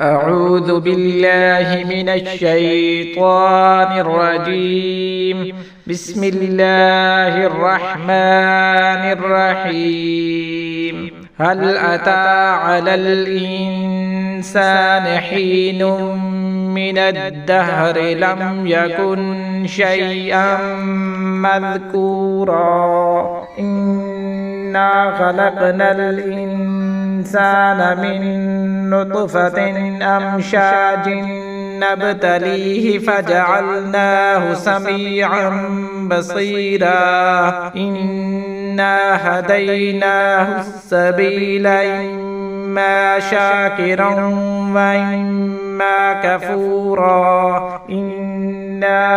أعوذ بالله من الشيطان الرجيم. بسم الله الرحمن الرحيم. هل أتى على الإنسان حين من الدهر لم يكن شيئا مذكورا إنا خلقنا الإنسان من نطفة أمشاج نبتليه فجعلناه سميعا بصيرا إنا هديناه السبيل إما شاكرا وإما كفورا إنا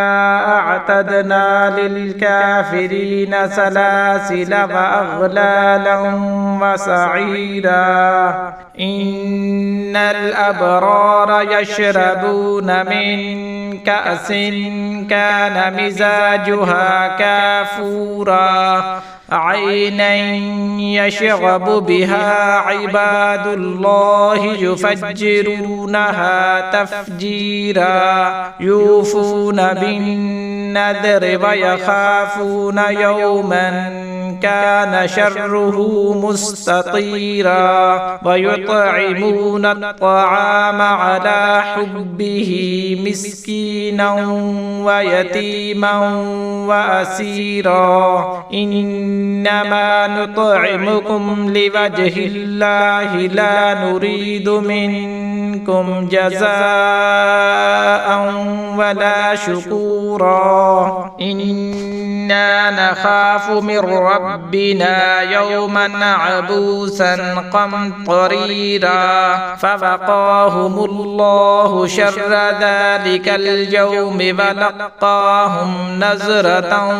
أعتدنا للكافرين سلاسل وأغلالا وسعيرا إن الأبرار يشربون من كأس كان مزاجها كافورا عينا يشرب بها عباد الله يفجرونها تفجيرا يوفون بالنذر ويخافون يوما كان شره مستطيرا ويطعمون الطعام على حبه مسكينا ويتيما وأسيرا إنما نطعمكم لوجه الله لا نريد منكم جزاء ولا شكورا إنا نخاف من ربنا يوما عبوسا قمطريرا فوقاهم الله شر ذلك اليوم ولقاهم نزرة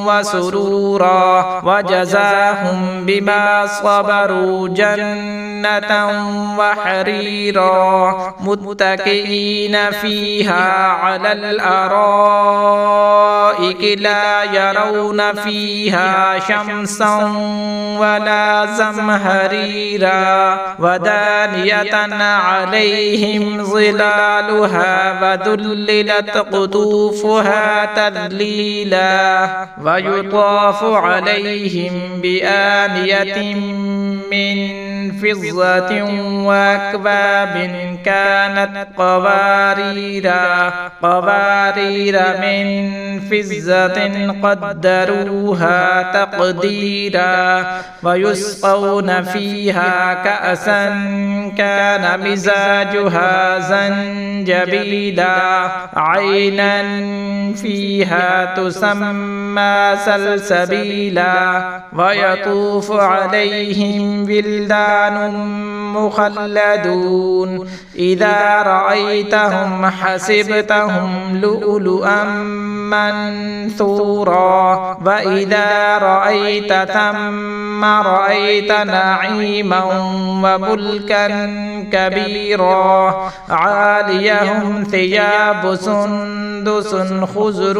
وسرورا وجزاهم بما صبروا جنة وحريرا متكئين فيها على الأرائك لا يرون فيها شمسا ولا زمهريرا ودانية عليهم ظلالها وذللت قطوفها تذليلا ويطاف عليهم بآنية من فضة وأكواب كانت قوارير من فضة قدروها تقديرا ويسقون فيها كأسا كان مزاجها زنجبيلا عينا فيها تسمى سلسبيلا ويطوف عليهم ولدان مخلدون إذا رأيتهم حسبتهم لؤلؤا منثورا وإذا رأيت ثم رأيت نعيما وملكا كبيرا عاليهم ثياب سندس خضر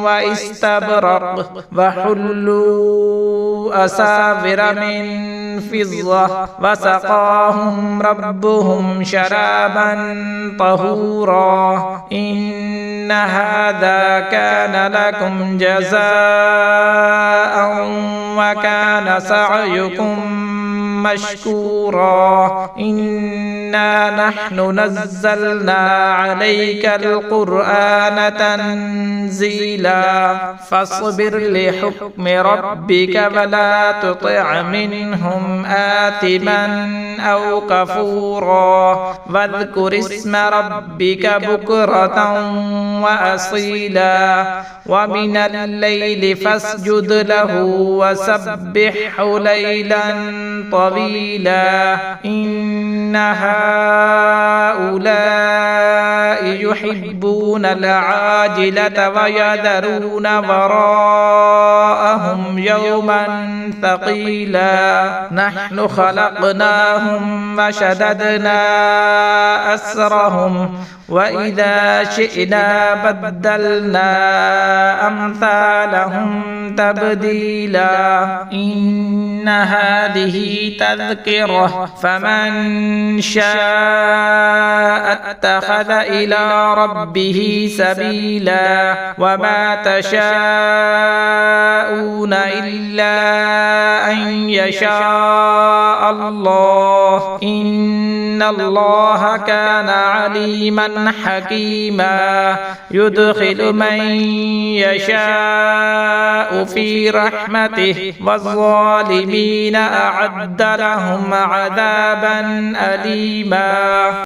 واستبرق وحلوا أساور من فضة وسقاهم ربهم شرابا طهورا إن هذا كان لكم جزاء وكان سعيكم مشكورا إنا نحن نزلنا عليك القرآن تنزيلا فاصبر لحكم ربك ولا تطع منهم آثما أو كفورا واذكر اسم ربك بكرة وأصيلا ومن الليل فاسجد له وسبحه ليلا طويلا إن هؤلاء يحبون العاجلة ويذرون وراءهم يوما ثقيلا نحن خلقناهم وشددنا أسرهم وإذا شئنا بدلنا أمثالهم تبديلا إن هذه تذكرة فمن شاء اتخذ إلى ربه سبيلا وما تشاءون إلا أن يشاء الله إن الله كان عليما حكيما يدخل من يشاء في رحمته والظالمين أعد لهم عذابا أليما.